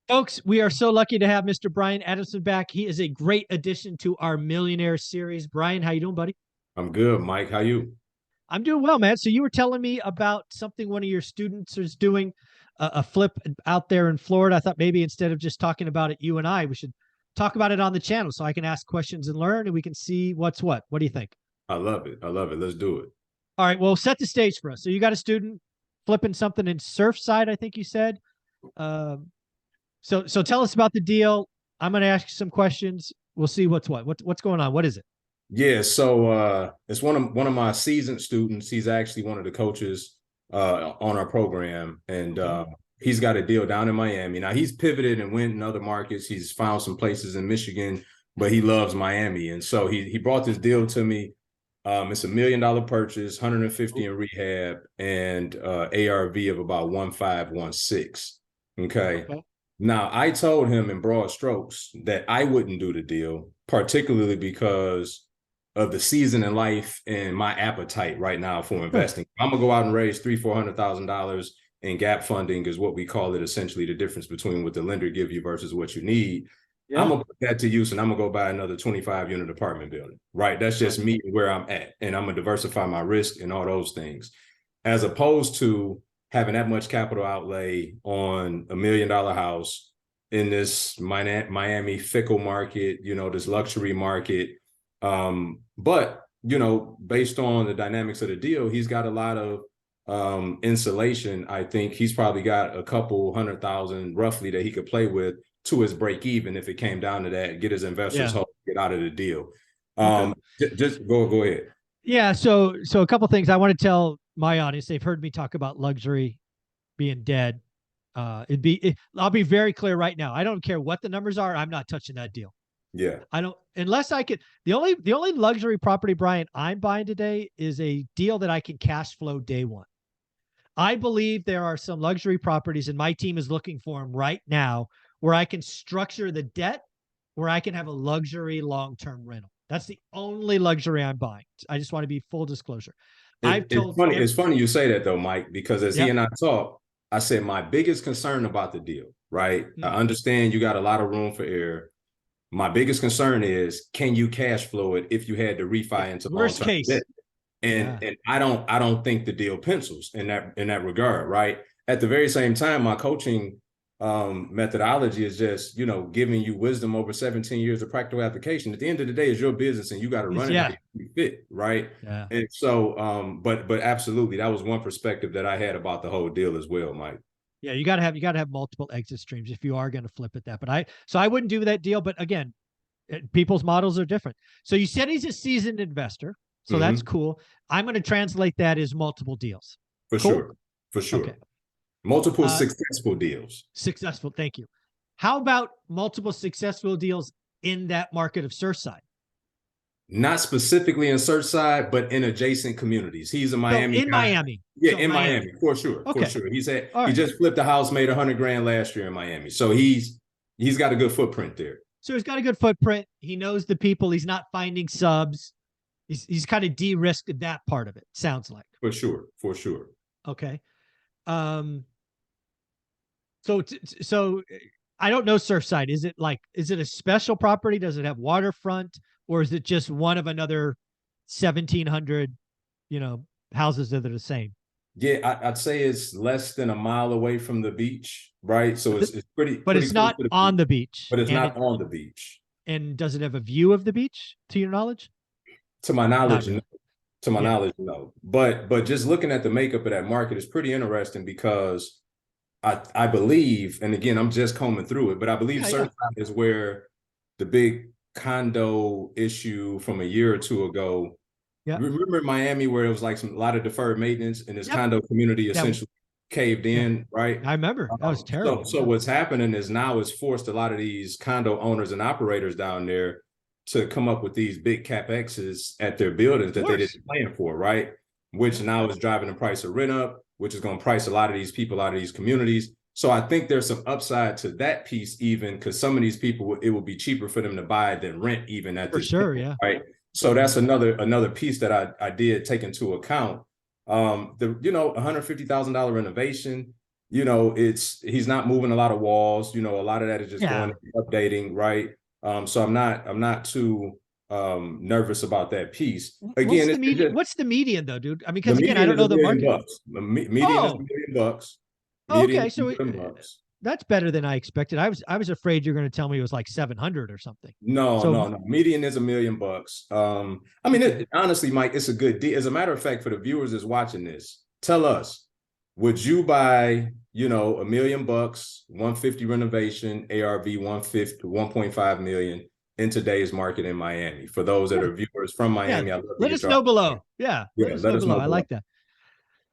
Folks, we are so lucky to have Mr. Brian Adamson back. He is a great addition to our Millionaire series. Brian, how you doing, buddy? I'm good, Mike. How you? I'm doing well, man. So you were telling me about something one of your students is doing, a flip out there in Florida. I thought maybe instead of just talking about it, you and I, we should talk about it on the channel so I can ask questions and learn, and we can see what's what. What do you think? I love it. I love it. Let's do it. All right. Well, set the stage for us. So you got a student flipping something in Surfside, I think you said. Um, so tell us about the deal. I'm going to ask you some questions. We'll see what's what. What's going on? What is it? Yeah, so it's one of my seasoned students. He's actually one of the coaches on our program, and Okay. he's got a deal down in Miami. Now he's pivoted and went in other markets. He's found some places in Michigan, but he loves Miami, and so he brought this deal to me. It's $1 million purchase, 150 in rehab, and ARV of about 1.516. Okay. Okay. Now, I told him in broad strokes that I wouldn't do the deal, particularly because of the season in life and my appetite right now for Sure. investing. I'm gonna go out and raise $300,000-400,000 in gap funding, is what we call it, essentially the difference between what the lender give you versus what you need. I'm Yeah. gonna put that to use, and I'm gonna go buy another 25 unit apartment building. Right, that's Right. just me where I'm at, and I'm gonna diversify my risk and all those things, as opposed to having that much capital outlay on $1 million house in this Miami fickle market, this luxury market. But based on the dynamics of the deal, he's got a lot of insulation. I think he's probably got a couple 100,000 roughly that he could play with to his break even if it came down to that. Get his investors Yeah. hope, get out of the deal. Okay. Just go ahead. Yeah. So a couple things I want to tell my audience. They've heard me talk about luxury being dead. I'll be very clear right now. I don't care what the numbers are. I'm not touching that deal. Yeah. I don't unless I could. The only luxury property, Brian, I'm buying today is a deal that I can cash flow day one. I believe there are some luxury properties, and my team is looking for them right now, where I can structure the debt, where I can have a luxury long-term rental. That's the only luxury I'm buying. I just want to be full disclosure. I've It's told funny. It's funny you say that though, Mike, because as he Yep. and I talk, I said my biggest concern about the deal, right? I Hmm. understand you got a lot of room for error. My biggest concern is, can you cash flow it if you had to refi into Worst long-term debt? case. And Yeah. and I don't think the deal pencils in that regard, right? At the very same time, my coaching methodology is just giving you wisdom over 17 years of practical application. At the end of the day, it's your business, and you got to run it how Yeah. you fit, right? Yeah. And so, but absolutely, that was one perspective that I had about the whole deal as well, Mike. Yeah. You gotta have multiple exit streams if you are going to flip it that. So I wouldn't do that deal. But again, people's models are different. So you said he's a seasoned investor. So that's Mm-hmm. cool. I'm going to translate that as multiple deals. For Cool. sure, for Okay. sure. Multiple Uh, successful deals. Successful. Thank you. How about multiple successful deals in that market of Surfside? Not specifically in Surfside, but in adjacent communities. He's a So Miami in guy. Miami. Yeah, So in Miami. Miami, for sure, for Okay. sure. All He right. just flipped a house, made 100 grand last year in Miami. So he's got a good footprint there. So he's got a good footprint. He knows the people. He's not finding subs. He's kind of de-risked that part of it. Sounds like. For sure, for sure. Okay. Um. So I don't know Surfside. Is it a special property? Does it have waterfront, or is it just one of another 1,700, you know, houses that are the same? Yeah, I'd say it's less than a mile away from the beach, right? So it's pretty But pretty it's close not to the beach, on the beach, but it's not on the beach. and does it have a view of the beach? To your knowledge? To my Not knowledge, no. really. To my Yeah. knowledge, no. But just looking at the makeup of that market is pretty interesting because I believe, and again, I'm just combing through it, but I believe Yeah. Yeah. Surfside is where the big condo issue from a year or two ago. Yeah. Remember in Miami where it was like a lot of deferred maintenance and this Yep. condo community That. essentially caved Yeah. in, right? I remember that was So, terrible. so Yeah. what's happening is now it's forced a lot of these condo owners and operators down there to come up with these big capexes at their buildings Of that they course. didn't plan for, right? Which now is driving the price of rent up, which is going to price a lot of these people out of these communities. So I think there's some upside to that piece, even because some of these people, it will be cheaper for them to buy than rent, even at For this sure. point, Yeah. right? So that's another piece that I did take into account. The $150,000 renovation. he's not moving a lot of walls. A lot of that is just Yeah. going and updating, right? So I'm not too nervous about that piece. What's Again, the it's median? just What's the median though, dude? I mean, the because again, I median don't is a know the million market. bucks. The median is a Oh, million bucks. Median okay. is a So million bucks. that's better than I expected. I was afraid you're going to tell me it was like 700 or something. No, So no, no. Median is a million bucks. I mean, okay. honestly, Mike, it's a good deal. As a matter of fact, for the viewers that's watching this, tell us, would you buy, a million bucks, 150 renovation, ARV 150, 1.5 million in today's market in Miami? For those that Yeah. are viewers from Yeah. Miami, I'd love to Let get us your know below. Yeah. Let yeah, us let know us below. know I below. like that.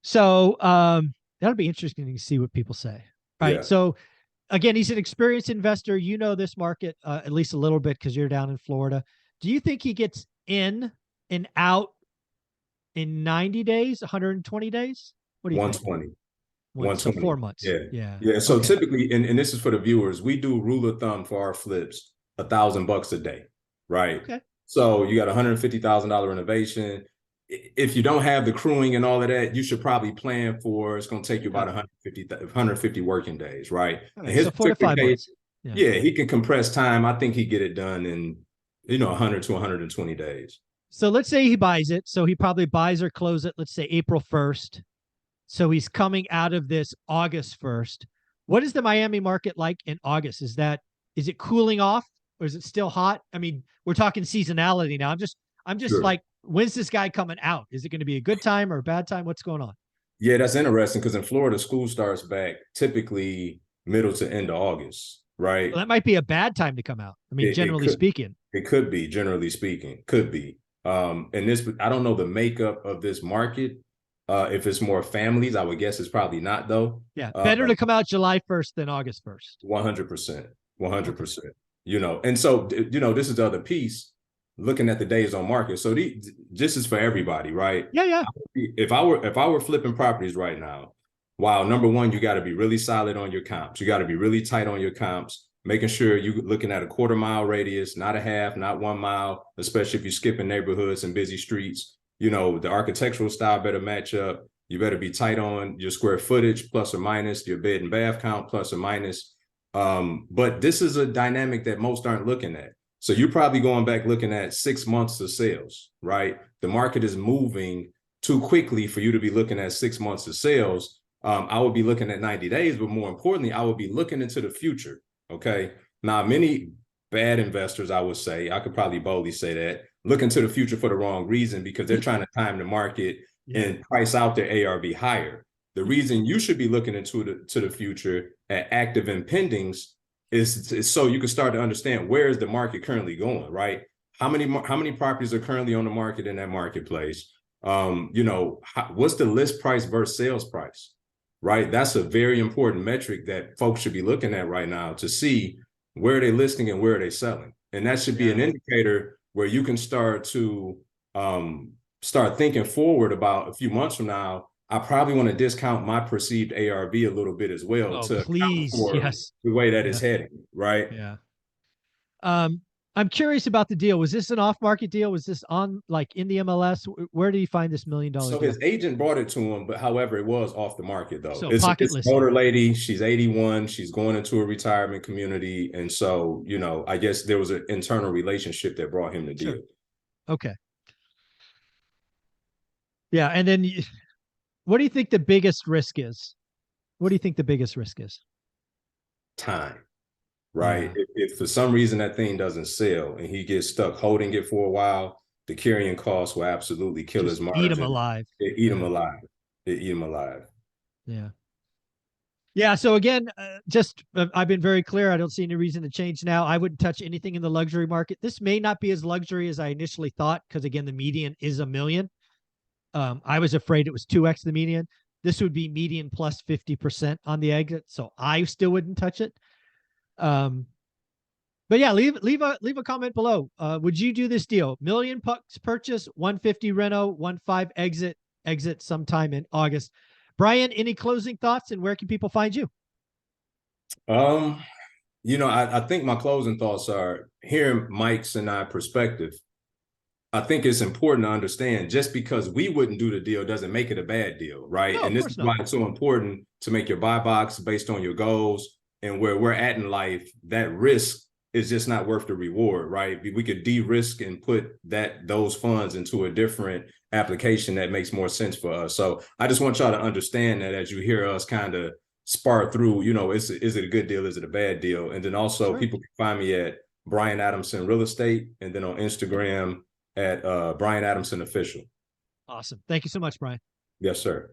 So that'll be interesting to see what people say. Right. Yeah, So again, he's an experienced investor. You know this market at least a little bit because you're down in Florida. Do you think he gets in and out in 90 days, 120 days? What do you think? 120. So 4 120. months. Yeah. Yeah. Yeah. So Okay. typically, and this is for the viewers, we do rule of thumb for our flips, $1,000 a day. Right. Okay. So you got $150,000 renovation. If you don't have the crewing and all of that, you should probably plan for it's going to take you about Yeah. 150 working days. Right. All In right. his So 4 to 5 particular case, months. Yeah. yeah, he can compress time. I think he get it done in, 100 to 120 days. So let's say he buys it. So he probably buys or close it, let's say April 1st. So he's coming out of this August 1st. What is the Miami market like in August? Is it cooling off or is it still hot? I mean, we're talking seasonality now. I'm just Sure. like, when's this guy coming out? Is it going to be a good time or a bad time? What's going on? Yeah, that's interesting because in Florida, school starts back typically middle to end of August, right? Well, that might be a bad time to come out. I mean, It generally could speaking. it could be, generally speaking, could be. And this, I don't know the makeup of this market. If it's more families, I would guess it's probably not though. Yeah. Better to come out July 1st than August 1st. 100%, Okay. 100%. And so this is the other piece. Looking at the days on market, so this is for everybody, right? Yeah. Yeah. If I were flipping properties right now, wow, number one, you got to be really solid on your comps. You got to be really tight on your comps, making sure you're looking at a quarter-mile radius, not a half, not 1 mile, especially if you're skipping neighborhoods and busy streets. The architectural style better match up. You better be tight on your square footage, plus or minus, your bed and bath count, plus or minus. But this is a dynamic that most aren't looking at. So you're probably going back looking at 6 months of sales, right? The market is moving too quickly for you to be looking at 6 months of sales. I would be looking at 90 days, but more importantly, I would be looking into the future. Okay. Now, many bad investors, I would say, I could probably boldly say that, look into the future for the wrong reason because they're trying to time the market Yeah. and price out their ARV higher. The reason you should be looking into the future at active and pendings is so you can start to understand where is the market currently going, right? How many properties are currently on the market in that marketplace? What's the list price versus sales price, right? That's a very important metric that folks should be looking at right now to see where they're listing and where they're selling. And that should be an indicator where you can start to start thinking forward about a few months from now. I probably want to discount my perceived ARV a little bit as well Oh, to account please. for Yes. the way that Yeah. it's heading, right? Yeah. I'm curious about the deal. Was this an off-market deal? Was this on like in the MLS? Where did you find this $1 million So deal? his agent brought it to him, but however, it was off the market though. So It's pocket an listing. older lady. She's 81. She's going into a retirement community, and so I guess there was an internal relationship that brought him the Sure. deal. Okay. Yeah. And then what do you think the biggest risk is? What do you think the biggest risk is? Time, right? Yeah. If for some reason that thing doesn't sell and he gets stuck holding it for a while, the carrying costs will absolutely kill his Just eat them margin. alive. They eat him Yeah. alive. They eat him alive. Yeah. Yeah. So again, I've been very clear. I don't see any reason to change now. I wouldn't touch anything in the luxury market. This may not be as luxury as I initially thought because again, the median is a million. I was afraid it was 2x the median. This would be median plus 50% on the exit, so I still wouldn't touch it. But yeah, leave a comment below. Would you do this deal? $1 million purchase, 150 reno, 1.5 exit sometime in August. Brian, any closing thoughts and where can people find you? I think my closing thoughts are hearing Mike's and I perspective. I think it's important to understand just because we wouldn't do the deal doesn't make it a bad deal, right? No, And of this course is why not. it's so important to make your buy box based on your goals and where we're at in life. That risk is just not worth the reward, right? We could de-risk and put those funds into a different application that makes more sense for us. So I just want y'all to understand that as you hear us kind of spar through, you know, is it a good deal? Is it a bad deal? And then also Sure. people can find me at Brian Adamson Real Estate, and then on Instagram at Brian Adamson Official. Awesome. Thank you so much, Brian. Yes, sir.